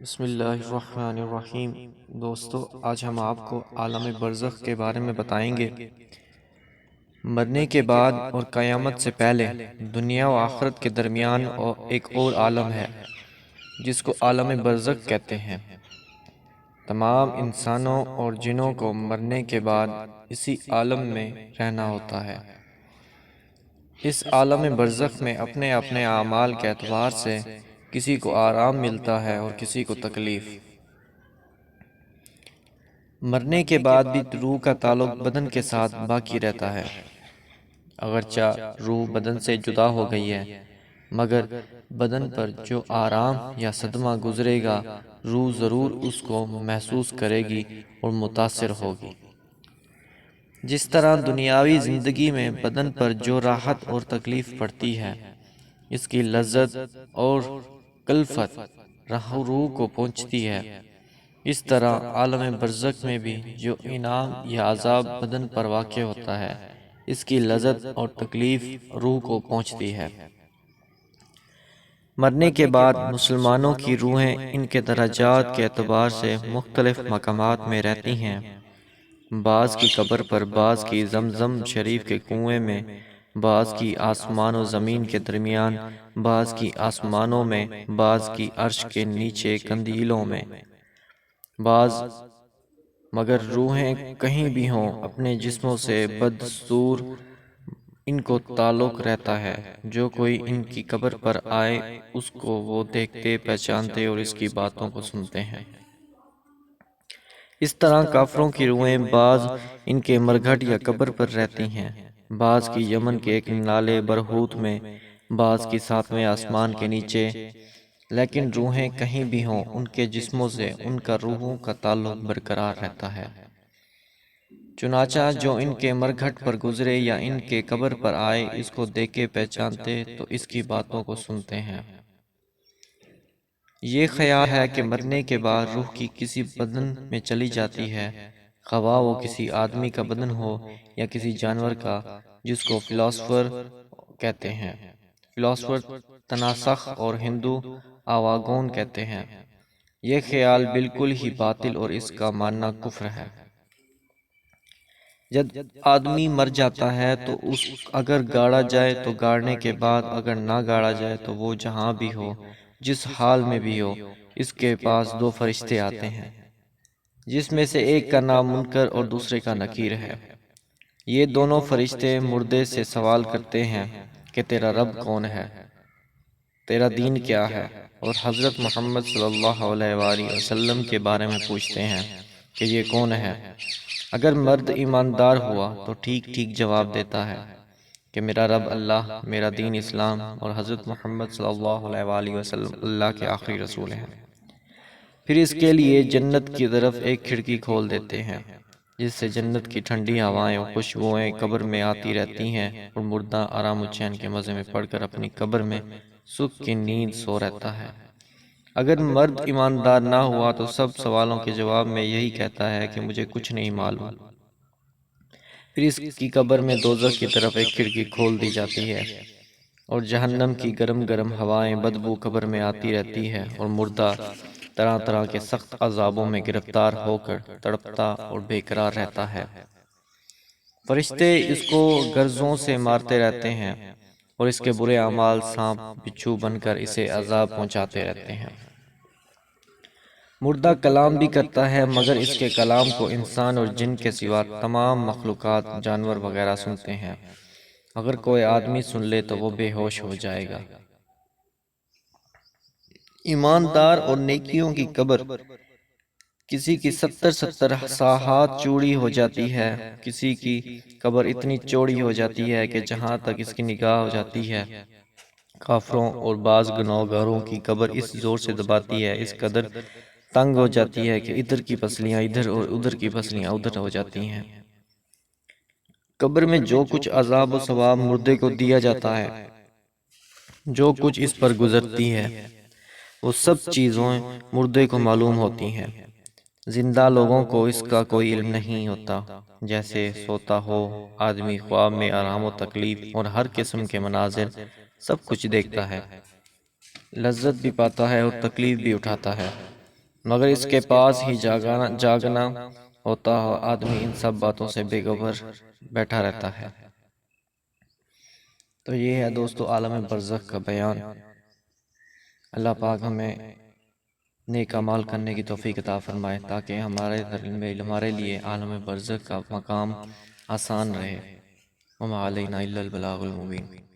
بسم اللہ الرحمن الرحیم۔ دوستو، آج ہم آپ کو عالم برزخ کے بارے میں بتائیں گے۔ مرنے کے بعد اور قیامت سے پہلے دنیا و آخرت کے درمیان ایک اور عالم ہے جس کو عالم برزخ کہتے ہیں۔ تمام انسانوں اور جنوں کو مرنے کے بعد اسی عالم میں رہنا ہوتا ہے۔ اس عالم برزخ میں اپنے اپنے اعمال کے اعتبار سے کسی کو آرام ملتا ہے اور کسی کو تکلیف۔ مرنے کے بعد بھی روح کا تعلق بدن کے ساتھ باقی رہتا ہے۔ اگرچہ روح بدن سے جدا ہو گئی ہے، مگر بدن پر جو آرام یا صدمہ گزرے گا، روح ضرور اس کو محسوس کرے گی اور متاثر ہوگی۔ جس طرح دنیاوی زندگی میں بدن پر جو راحت اور تکلیف پڑتی ہے، اس کی لذت اور کلفت روح کو پہنچتی ہے، اس طرح عالم برزخ میں بھی جو انعام یا عذاب بدن پر واقع ہوتا ہے، اس کی لذت اور تکلیف روح کو پہنچتی ہے۔ مرنے کے بعد مسلمانوں کی روحیں ان کے درجات کے اعتبار سے مختلف مقامات میں رہتی ہیں۔ بعض کی قبر پر، بعض کی زمزم شریف کے کنویں میں، بعض کی آسمان و زمین کے درمیان، بعض کی آسمانوں میں، بعض کی عرش کے نیچے قندیلوں میں، بعض مگر روحیں کہیں بھی ہوں اپنے جسموں سے بدستور ان کو تعلق رہتا ہے۔ جو کوئی ان کی قبر پر آئے اس کو وہ دیکھتے، پہچانتے اور اس کی باتوں کو سنتے ہیں۔ اس طرح کافروں کی روحیں بعض ان کے مرگھٹ یا قبر پر رہتی ہیں، بعض کی یمن کے ایک نالے برہوت میں، بعض کی ساتویں آسمان کے نیچے، لیکن روحیں کہیں بھی ہوں ان کے جسموں سے ان کا روحوں کا تعلق برقرار رہتا ہے۔ چنانچہ جو ان کے مرگھٹ پر گزرے یا ان کے قبر پر آئے اس کو دیکھے پہچانتے تو اس کی باتوں کو سنتے ہیں۔ یہ خیال ہے کہ مرنے کے بعد روح کی کسی بدن میں چلی جاتی ہے، خواہ وہ کسی آدمی کا بدن ہو یا کسی جانور کا، جس کو فلاسفر کہتے ہیں۔ فلاسفر تناسخ اور ہندو آواگون کہتے ہیں۔ یہ خیال بالکل ہی باطل اور اس کا ماننا کفر ہے۔ جب آدمی مر جاتا ہے تو اس اگر گاڑا جائے تو گاڑنے کے بعد اگر نہ گاڑا جائے تو وہ جہاں بھی ہو، جس حال میں بھی ہو، اس کے پاس دو فرشتے آتے ہیں، جس میں سے ایک کا نام منکر اور دوسرے کا نکیر ہے۔ یہ دونوں فرشتے مردے سے سوال کرتے ہیں کہ تیرا رب کون ہے، تیرا دین کیا ہے، اور حضرت محمد صلی اللہ علیہ وآلہ وسلم کے بارے میں پوچھتے ہیں کہ یہ کون ہے۔ اگر مرد ایماندار ہوا تو ٹھیک ٹھیک جواب دیتا ہے کہ میرا رب اللہ، میرا دین اسلام، اور حضرت محمد صلی اللہ علیہ وآلہ وسلم اللہ کے آخری رسول ہیں۔ پھر اس کے لیے جنت کی طرف ایک کھڑکی کھول دیتے ہیں، جس سے جنت کی ٹھنڈی ہوائیں اور خوشبوئیں قبر میں آتی رہتی ہیں، اور مردہ آرام و چین کے مزے میں پڑ کر اپنی قبر میں سکھ کی نیند سو رہتا ہے۔ اگر مرد ایماندار نہ ہوا تو سب سوالوں کے جواب میں یہی کہتا ہے کہ مجھے کچھ نہیں معلوم۔ پھر اس کی قبر میں دوزخ کی طرف ایک کھڑکی کھول دی جاتی ہے، اور جہنم کی گرم گرم ہوائیں بدبو قبر میں آتی رہتی ہے، اور مردہ طرح طرح کے سخت عذابوں میں گرفتار ہو کر تڑپتا اور بے قرار رہتا ہے۔ فرشتے اس کو گرزوں سے مارتے رہتے ہیں، اور اس کے برے اعمال سانپ بچھو بن کر اسے عذاب پہنچاتے رہتے ہیں۔ مردہ کلام بھی کرتا ہے، مگر اس کے کلام کو انسان اور جن کے سوا تمام مخلوقات، جانور وغیرہ سنتے ہیں۔ اگر کوئی آدمی سن لے تو وہ بے ہوش ہو جائے گا۔ ایماندار اور نیکیوں کی قبر کسی کی 70 ساحات چوڑی ہو جاتی ہے، کسی کی قبر اتنی چوڑی ہو جاتی ہے کہ جہاں تک اس کی نگاہ ہو جاتی ہے۔ کافروں اور بعض گناہگاروں کی قبر اس زور سے دباتی ہے، اس قدر تنگ ہو جاتی ہے کہ ادھر کی پسلیاں ادھر اور ادھر کی پسلیاں ادھر ہو جاتی ہیں۔ قبر میں جو کچھ عذاب و ثواب مردے کو دیا جاتا ہے، جو کچھ اس پر گزرتی ہے، وہ سب چیزیں مردے کو معلوم ہوتی ہیں۔ زندہ لوگوں کو اس کا کوئی علم نہیں ہوتا۔ جیسے سوتا ہو آدمی، خواب میں آرام و تکلیف اور ہر قسم کے مناظر سب کچھ دیکھتا ہے، لذت بھی پاتا ہے اور تکلیف بھی اٹھاتا ہے۔ مگر اس کے پاس ہی جاگنا ہوتا ہو آدمی ان سب باتوں سے بے خبر بیٹھا رہتا ہے۔ تو یہ ہے دوستو عالم برزخ کا بیان۔ اللہ پاک ہمیں نیک اعمال کرنے کی توفیق عطا فرمائے تاکہ ہمارے لیے عالم برزخ کا مقام آسان رہے۔ وما علینا الا البلاغ المبین۔